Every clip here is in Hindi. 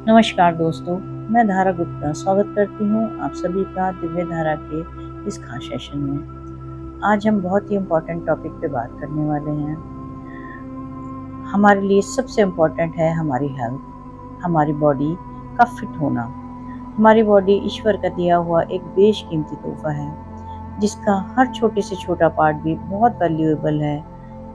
नमस्कार दोस्तों, मैं धारा गुप्ता स्वागत करती हूँ आप सभी का दिव्य धारा के इस खास सेशन में। आज हम बहुत ही इम्पोर्टेंट टॉपिक पे बात करने वाले हैं। हमारे लिए सबसे इम्पोर्टेंट है हमारी हेल्थ, हमारी बॉडी का फिट होना। हमारी बॉडी ईश्वर का दिया हुआ एक बेशकीमती तोहफा है, जिसका हर छोटे से छोटा पार्ट भी बहुत वैल्यूएबल है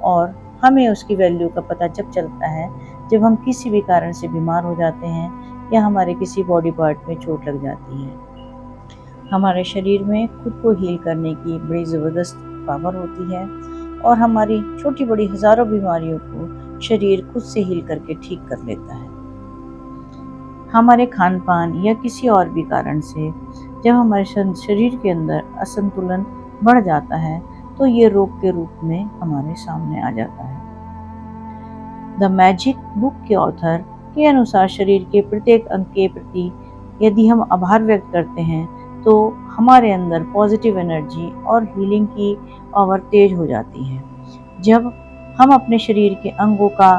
और हमें उसकी वैल्यू का पता जब चलता है जब हम किसी भी कारण से बीमार हो जाते हैं या हमारे किसी बॉडी पार्ट में चोट लग जाती है। हमारे शरीर में खुद को हील करने की बड़ी ज़बरदस्त पावर होती है और हमारी छोटी बड़ी हज़ारों बीमारियों को शरीर खुद से हील करके ठीक कर लेता है। हमारे खान पान या किसी और भी कारण से जब हमारे शरीर के अंदर असंतुलन बढ़ जाता है तो ये रोग के रूप में हमारे सामने आ जाता है। द मैजिक बुक के ऑथर के अनुसार शरीर के प्रत्येक अंग के प्रति यदि हम आभार व्यक्त करते हैं तो हमारे अंदर पॉजिटिव एनर्जी और हीलिंग की पावर तेज हो जाती है। जब हम अपने शरीर के अंगों का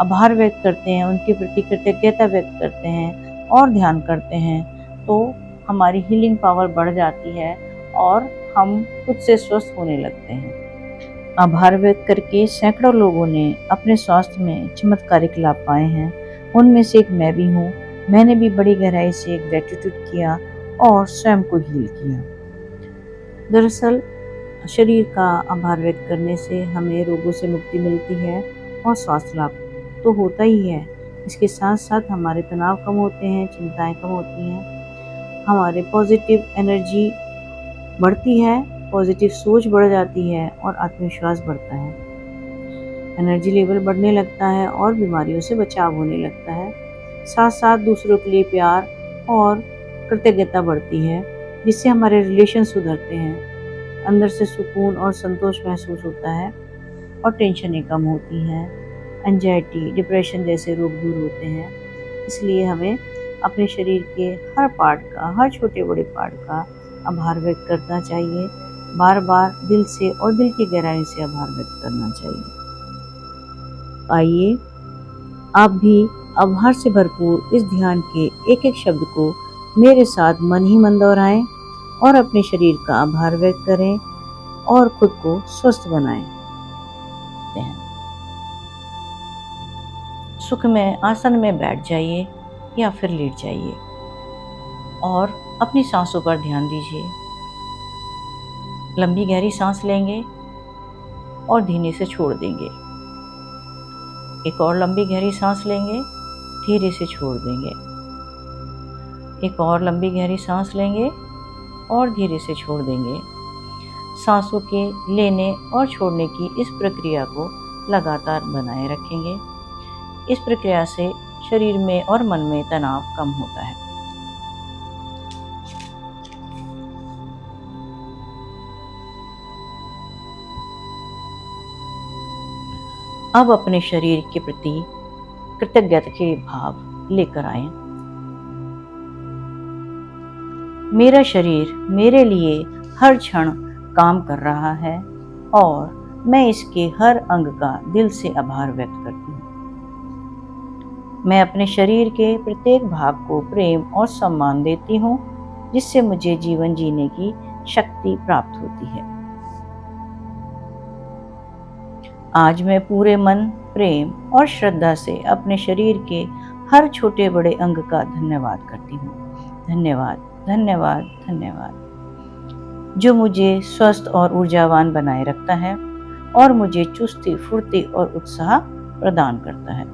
आभार व्यक्त करते हैं, उनके प्रति कृतज्ञता व्यक्त करते हैं और ध्यान करते हैं तो हमारी हीलिंग पावर बढ़ जाती है और हम खुद से स्वस्थ होने लगते हैं। आभार व्यक्त करके सैकड़ों लोगों ने अपने स्वास्थ्य में चमत्कारिक लाभ पाए हैं। उनमें से एक मैं भी हूँ। मैंने भी बड़ी गहराई से ग्रेटिट्यूड किया और स्वयं को हील किया। दरअसल शरीर का आभार व्यक्त करने से हमें रोगों से मुक्ति मिलती है और स्वास्थ्य लाभ तो होता ही है। इसके साथ साथ हमारे तनाव कम होते हैं, चिंताएं कम होती हैं, हमारे पॉजिटिव एनर्जी बढ़ती है, पॉजिटिव सोच बढ़ जाती है और आत्मविश्वास बढ़ता है। एनर्जी लेवल बढ़ने लगता है और बीमारियों से बचाव होने लगता है। साथ साथ दूसरों के लिए प्यार और कृतज्ञता बढ़ती है, जिससे हमारे रिलेशन सुधरते हैं। अंदर से सुकून और संतोष महसूस होता है और टेंशनें कम होती हैं। एंजाइटी, डिप्रेशन जैसे रोग दूर होते हैं। इसलिए हमें अपने शरीर के हर पार्ट का, हर छोटे बड़े पार्ट का आभार व्यक्त करना चाहिए। बार बार दिल से और दिल की गहराई से आभार व्यक्त करना चाहिए। आइए आप भी आभार से भरपूर इस ध्यान के एक एक शब्द को मेरे साथ मन ही मन दोहराएं और अपने शरीर का आभार व्यक्त करें और खुद को स्वस्थ बनाएं। सुख में आसन में बैठ जाइए या फिर लेट जाइए और अपनी सांसों पर ध्यान दीजिए। लंबी गहरी सांस लेंगे और धीरे से छोड़ देंगे। एक और लंबी गहरी सांस लेंगे, धीरे से छोड़ देंगे। एक और लंबी गहरी सांस लेंगे और धीरे से छोड़ देंगे। सांसों के लेने और छोड़ने की इस प्रक्रिया को लगातार बनाए रखेंगे। इस प्रक्रिया से शरीर में और मन में तनाव कम होता है। अब अपने शरीर के प्रति कृतज्ञता के भाव लेकर आए। मेरा शरीर मेरे लिए हर क्षण काम कर रहा है और मैं इसके हर अंग का दिल से आभार व्यक्त करती हूँ। मैं अपने शरीर के प्रत्येक भाग को प्रेम और सम्मान देती हूँ, जिससे मुझे जीवन जीने की शक्ति प्राप्त होती है। आज मैं पूरे मन, प्रेम और श्रद्धा से अपने शरीर के हर छोटे बड़े अंग का धन्यवाद करती हूँ। धन्यवाद, धन्यवाद, धन्यवाद, जो मुझे स्वस्थ और ऊर्जावान बनाए रखता है और मुझे चुस्ती, फुर्ती और उत्साह प्रदान करता है।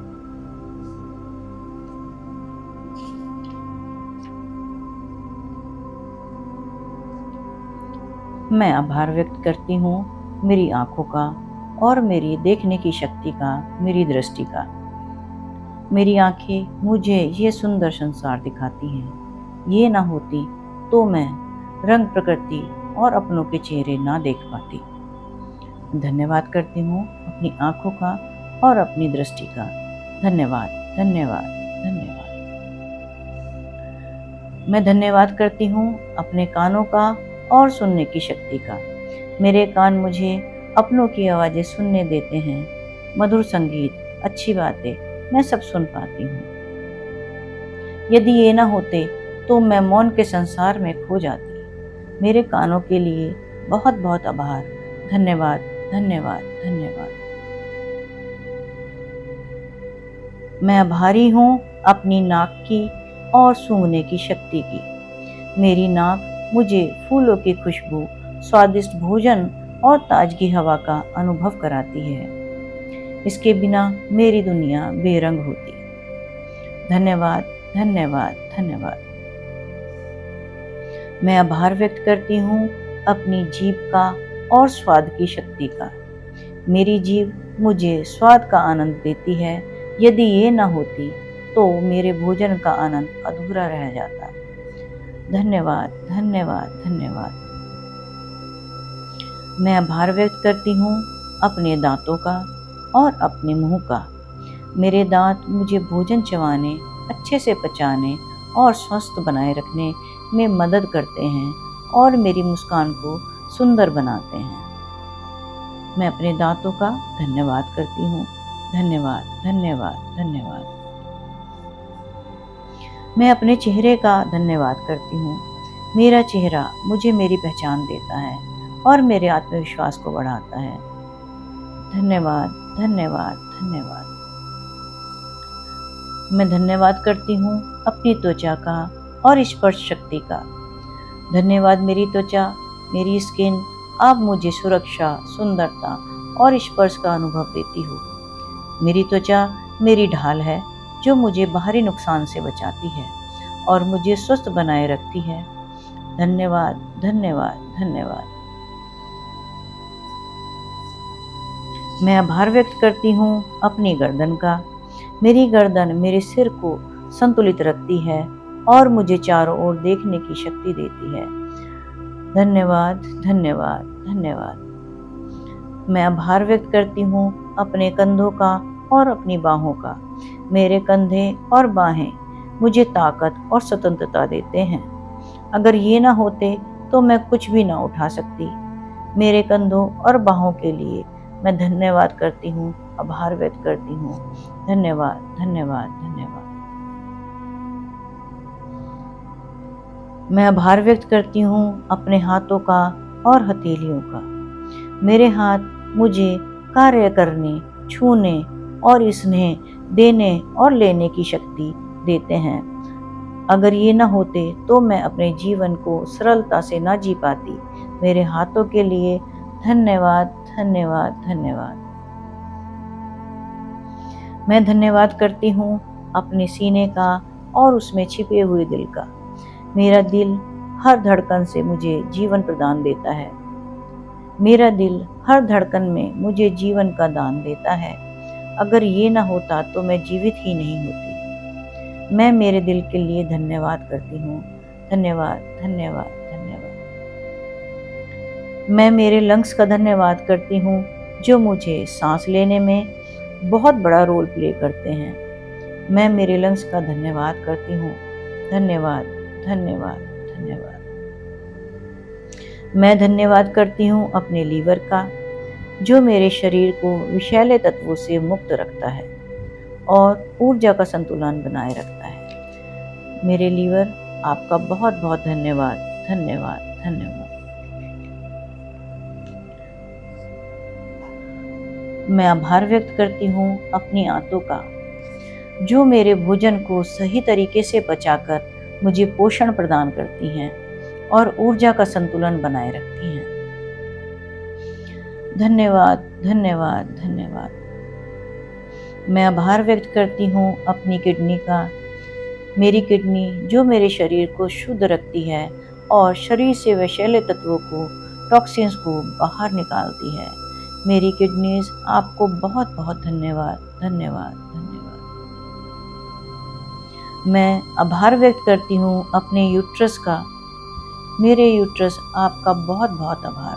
मैं आभार व्यक्त करती हूँ मेरी आंखों का और मेरी देखने की शक्ति का, मेरी दृष्टि का। मेरी आंखें मुझे ये सुंदर संसार दिखाती हैं। ये ना होती तो मैं रंग, प्रकृति और अपनों के चेहरे ना देख पाती। धन्यवाद करती हूँ अपनी आंखों का और अपनी दृष्टि का। धन्यवाद, धन्यवाद, धन्यवाद। मैं धन्यवाद करती हूँ अपने कानों का और सुनने की शक्ति का। मेरे कान मुझे अपनों की आवाज़ें सुनने देते हैं। मधुर संगीत, अच्छी बातें मैं सब सुन पाती हूँ। यदि ये ना होते तो मैं मौन के संसार में खो जाती। मेरे कानों के लिए बहुत बहुत आभार। धन्यवाद, धन्यवाद, धन्यवाद। मैं आभारी हूँ अपनी नाक की और सूंघने की शक्ति की। मेरी नाक मुझे फूलों की खुशबू, स्वादिष्ट भोजन और ताजगी हवा का अनुभव कराती है। इसके बिना मेरी दुनिया बेरंग होती। धन्यवाद, धन्यवाद, धन्यवाद। मैं आभार व्यक्त करती हूँ अपनी जीभ का और स्वाद की शक्ति का। मेरी जीभ मुझे स्वाद का आनंद देती है। यदि ये न होती तो मेरे भोजन का आनंद अधूरा रह जाता। धन्यवाद, धन्यवाद, धन्यवाद। मैं आभार व्यक्त करती हूँ अपने दांतों का और अपने मुंह का। मेरे दांत मुझे भोजन चबाने, अच्छे से पचाने और स्वस्थ बनाए रखने में मदद करते हैं और मेरी मुस्कान को सुंदर बनाते हैं। मैं अपने दांतों का धन्यवाद करती हूँ। धन्यवाद, धन्यवाद, धन्यवाद। मैं अपने चेहरे का धन्यवाद करती हूँ। मेरा चेहरा मुझे मेरी पहचान देता है और मेरे आत्मविश्वास को बढ़ाता है। धन्यवाद, धन्यवाद, धन्यवाद। मैं धन्यवाद करती हूँ अपनी त्वचा का और स्पर्श शक्ति का। धन्यवाद मेरी त्वचा, मेरी स्किन, आप मुझे सुरक्षा, सुंदरता और स्पर्श का अनुभव देती हो। मेरी त्वचा मेरी ढाल है जो मुझे बाहरी नुकसान से बचाती है और मुझे स्वस्थ बनाए रखती है। धन्यवाद, धन्यवाद, धन्यवाद। मैं आभार व्यक्त करती हूँ अपनी गर्दन का। मेरी गर्दन मेरे सिर को संतुलित रखती है और मुझे चारों ओर देखने की शक्ति देती है। धन्यवाद, धन्यवाद, धन्यवाद। मैं आभार व्यक्त करती हूँ अपने कंधों का और अपनी बाहों का। मेरे कंधे और बाहें मुझे ताकत और स्वतंत्रता देते हैं। अगर ये ना होते तो मैं कुछ भी ना उठा सकती। मेरे कंधों और बाहों के लिए मैं धन्यवाद करती हूँ, आभार व्यक्त करती हूँ। धन्यवाद, धन्यवाद, धन्यवाद। मैं आभार व्यक्त करती हूँ अपने हाथों का और हथेलियों का। मेरे हाथ मुझे कार्य करने, छूने और स्नेह देने और लेने की शक्ति देते हैं। अगर ये न होते तो मैं अपने जीवन को सरलता से ना जी पाती। मेरे हाथों के लिए धन्यवाद, धन्यवाद, धन्यवाद। मैं धन्यवाद करती हूँ अपने सीने का और उसमें छिपे हुए दिल का। मेरा दिल हर धड़कन से मुझे जीवन प्रदान देता है। मेरा दिल हर धड़कन में मुझे जीवन का दान देता है। अगर ये ना होता तो मैं जीवित ही नहीं होती। मैं मेरे दिल के लिए धन्यवाद करती हूँ। धन्यवाद, धन्यवाद, धन्यवाद। मैं मेरे लंग्स का धन्यवाद करती हूँ जो मुझे सांस लेने में बहुत बड़ा रोल प्ले करते हैं। मैं मेरे लंग्स का धन्यवाद करती हूँ। धन्यवाद, धन्यवाद, धन्यवाद। मैं धन्यवाद करती हूँ अपने लीवर का जो मेरे शरीर को विषैले तत्वों से मुक्त रखता है और ऊर्जा का संतुलन बनाए रखता है। मेरे लीवर, आपका बहुत बहुत धन्यवाद, धन्यवाद, धन्यवाद। मैं आभार व्यक्त करती हूँ अपनी आंतों का जो मेरे भोजन को सही तरीके से पचाकर मुझे पोषण प्रदान करती हैं और ऊर्जा का संतुलन बनाए रखती हैं। धन्यवाद, धन्यवाद, धन्यवाद। मैं आभार व्यक्त करती हूँ अपनी किडनी का। मेरी किडनी जो मेरे शरीर को शुद्ध रखती है और शरीर से विषैले तत्वों को, टॉक्सिन्स को बाहर निकालती है। मेरी किडनीज, आपको बहुत बहुत धन्यवाद, धन्यवाद, धन्यवाद। मैं आभार व्यक्त करती हूँ अपने यूट्रस का। मेरे यूट्रस, आपका बहुत बहुत आभार।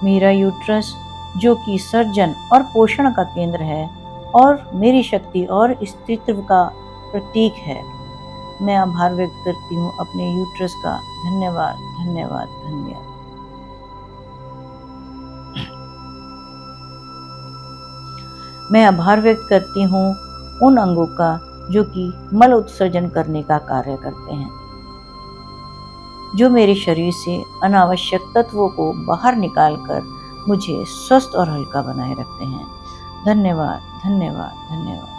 मेरा यूट्रस जो कि सर्जन और पोषण का केंद्र है और मेरी शक्ति और अस्तित्व का प्रतीक है। मैं आभार व्यक्त करती हूँ अपने यूट्रस का। धन्यवाद, धन्यवाद, धन्यवाद। मैं आभार व्यक्त करती हूँ उन अंगों का जो कि मल उत्सर्जन करने का कार्य करते हैं, जो मेरे शरीर से अनावश्यक तत्वों को बाहर निकालकर मुझे स्वस्थ और हल्का बनाए रखते हैं। धन्यवाद, धन्यवाद, धन्यवाद।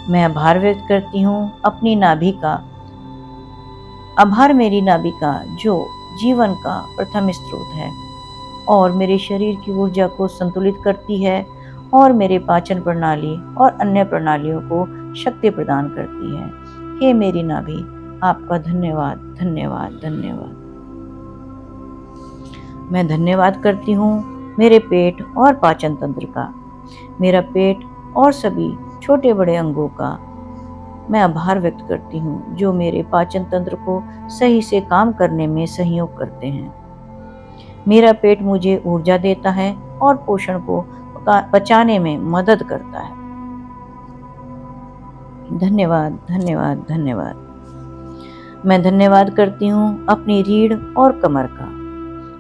मैं आभार व्यक्त करती हूँ अपनी नाभि का। आभार मेरी नाभि का, जो जीवन का प्रथम स्रोत है और मेरे शरीर की ऊर्जा को संतुलित करती है और मेरे पाचन प्रणाली और अन्य प्रणालियों को शक्ति प्रदान करती है। हे मेरी नाभि, आपका धन्यवाद, धन्यवाद, धन्यवाद। मैं धन्यवाद करती हूँ मेरे पेट और पाचन तंत्र का, मेरा पेट और सभी छोटे बड़े अंगों का मैं आभार व्यक्त करती हूँ, जो मेरे पाचन तंत्र को सही से काम करने में सहयोग करते हैं। मेरा पेट मुझे ऊर्जा देता है और पोषण को पचाने में मदद करता है। धन्यवाद, धन्यवाद, धन्यवाद। मैं धन्यवाद करती हूँ अपनी रीढ़ और कमर का।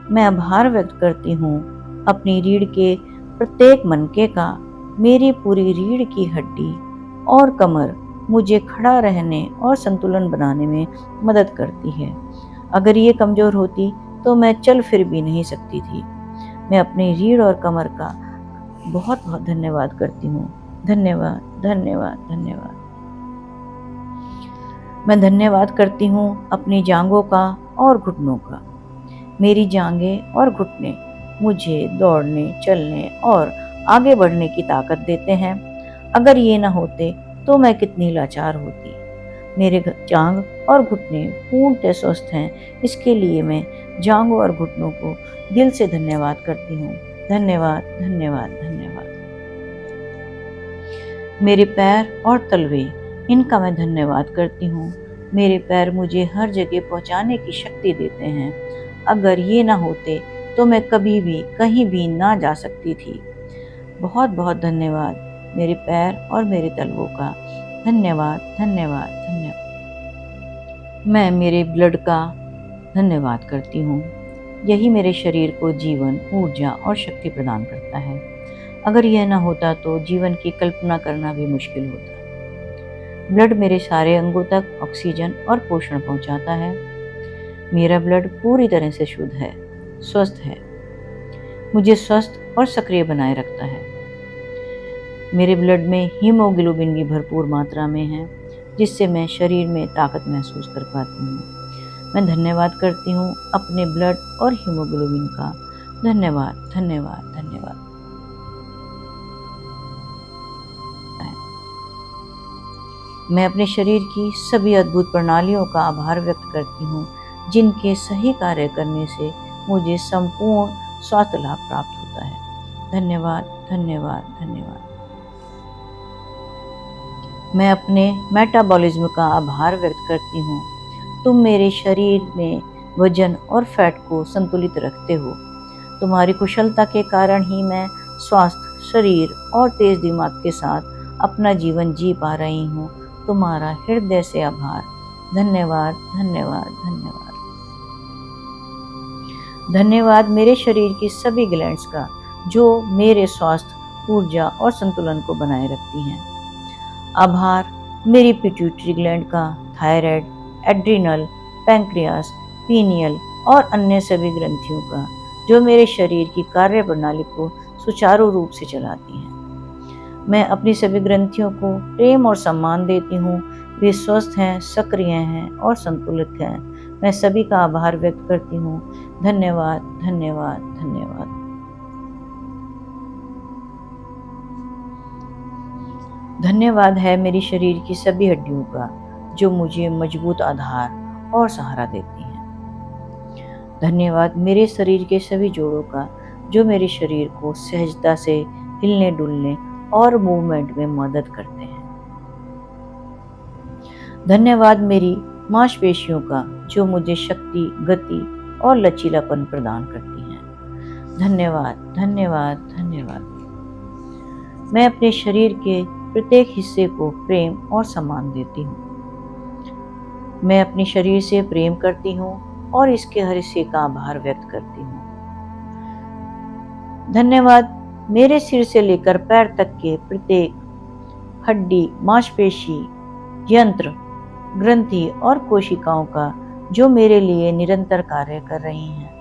मैं आभार व्यक्त करती हूँ अपनी रीढ़ के प्रत्येक मनके का। मेरी पूरी रीढ़ की हड्डी और कमर मुझे खड़ा रहने और संतुलन बनाने में मदद करती है। अगर ये कमजोर होती तो मैं चल फिर भी नहीं सकती थी। मैं अपनी रीढ़ और कमर का बहुत बहुत धन्यवाद करती हूँ। धन्यवाद, धन्यवाद, धन्यवाद। मैं धन्यवाद करती हूँ अपनी जांघों का और घुटनों का। मेरी जांघें और घुटने मुझे दौड़ने, चलने और आगे बढ़ने की ताकत देते हैं। अगर ये न होते तो मैं कितनी लाचार होती। मेरे जांघ और घुटने पूर्णतः स्वस्थ हैं, इसके लिए मैं जांघों और घुटनों को दिल से धन्यवाद करती हूँ। धन्यवाद, धन्यवाद, धन्यवाद। मेरे पैर और तलवे, इनका मैं धन्यवाद करती हूँ। मेरे पैर मुझे हर जगह पहुँचाने की शक्ति देते हैं। अगर ये ना होते तो मैं कभी भी कहीं भी ना जा सकती थी। बहुत बहुत धन्यवाद मेरे पैर और मेरे तलवों का। धन्यवाद, धन्यवाद, धन्यवाद। मैं मेरे ब्लड का धन्यवाद करती हूँ। यही मेरे शरीर को जीवन, ऊर्जा और शक्ति प्रदान करता है। अगर यह ना होता तो जीवन की कल्पना करना भी मुश्किल होता। ब्लड मेरे सारे अंगों तक ऑक्सीजन और पोषण पहुंचाता है। मेरा ब्लड पूरी तरह से शुद्ध है, स्वस्थ है, मुझे स्वस्थ और सक्रिय बनाए रखता है। मेरे ब्लड में हीमोग्लोबिन भी भरपूर मात्रा में है, जिससे मैं शरीर में ताकत महसूस कर पाती हूँ। मैं धन्यवाद करती हूँ अपने ब्लड और हीमोग्लोबिन का। धन्यवाद, धन्यवाद, धन्यवाद। मैं अपने शरीर की सभी अद्भुत प्रणालियों का आभार व्यक्त करती हूँ, जिनके सही कार्य करने से मुझे संपूर्ण स्वास्थ्य लाभ प्राप्त होता है। धन्यवाद, धन्यवाद, धन्यवाद। मैं अपने मेटाबॉलिज्म का आभार व्यक्त करती हूँ। तुम मेरे शरीर में वजन और फैट को संतुलित रखते हो। तुम्हारी कुशलता के कारण ही मैं स्वस्थ शरीर और तेज दिमाग के साथ अपना जीवन जी पा रही हूँ। तुम्हारा हृदय से आभार। धन्यवाद, धन्यवाद, धन्यवाद। धन्यवाद मेरे शरीर की सभी ग्लैंड्स का, जो मेरे स्वास्थ्य, ऊर्जा और संतुलन को बनाए रखती हैं। आभार मेरी पिट्यूटरी ग्लैंड का, थायराइड, एड्रिनल, पैंक्रियास, पीनियल और अन्य सभी ग्रंथियों का, जो मेरे शरीर की कार्य प्रणाली को सुचारू रूप से चलाती हैं। मैं अपनी सभी ग्रंथियों को प्रेम और सम्मान देती हूँ। वे स्वस्थ हैं, सक्रिय हैं और संतुलित हैं। मैं सभी का आभार व्यक्त करती हूँ। धन्यवाद, धन्यवाद, धन्यवाद। धन्यवाद है मेरी शरीर की सभी हड्डियों का, जो मुझे मजबूत आधार और सहारा देती हैं। धन्यवाद मेरे शरीर के सभी जोड़ों का, जो मेरे शरीर को सहजता से हिलने डुलने और मूवमेंट में मदद करते हैं। धन्यवाद मेरी मांसपेशियों का, जो मुझे शक्ति, गति और लचीलापन प्रदान करती हैं। धन्यवाद, धन्यवाद, धन्यवाद। मैं अपने शरीर के प्रत्येक हिस्से को प्रेम और सम्मान देती हूँ। मैं अपने शरीर से प्रेम करती हूँ और इसके हर हिस्से का आभार व्यक्त करती हूँ। धन्यवाद मेरे सिर से लेकर पैर तक के प्रत्येक हड्डी, मांसपेशी, यंत्र, ग्रंथि और कोशिकाओं का जो मेरे लिए निरंतर कार्य कर रही हैं।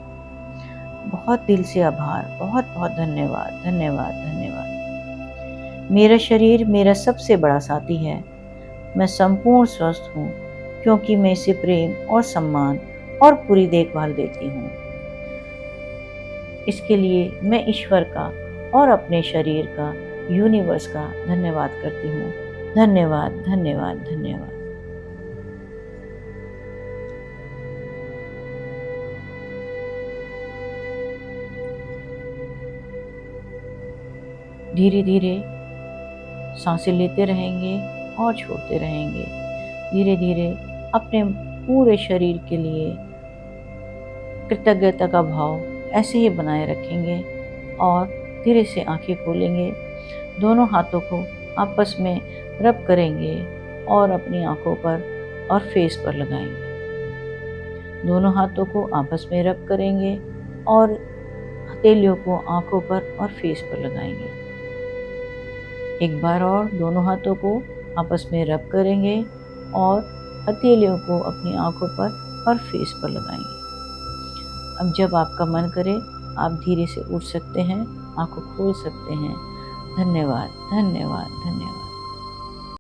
बहुत दिल से आभार, बहुत बहुत धन्यवाद, धन्यवाद, धन्यवाद। मेरा शरीर मेरा सबसे बड़ा साथी है। मैं संपूर्ण स्वस्थ हूँ क्योंकि मैं इसे प्रेम और सम्मान और पूरी देखभाल देती हूँ। इसके लिए मैं ईश्वर का और अपने शरीर का, यूनिवर्स का धन्यवाद करती हूँ। धन्यवाद, धन्यवाद, धन्यवाद। धीरे धीरे सांसें लेते रहेंगे और छोड़ते रहेंगे। धीरे धीरे अपने पूरे शरीर के लिए कृतज्ञता का भाव ऐसे ही बनाए रखेंगे और धीरे से आंखें खोलेंगे। दोनों हाथों को आपस में रब करेंगे और अपनी आंखों पर और फेस पर लगाएंगे। दोनों हाथों को आपस में रब करेंगे और हथेलियों को आंखों पर और फेस पर लगाएंगे। एक बार और दोनों हाथों को आपस में रब करेंगे और हथेलियों को अपनी आंखों पर और फेस पर लगाएंगे। अब जब आपका मन करे आप धीरे से उठ सकते हैं, आंखों खोल सकते हैं। धन्यवाद, धन्यवाद, धन्यवाद।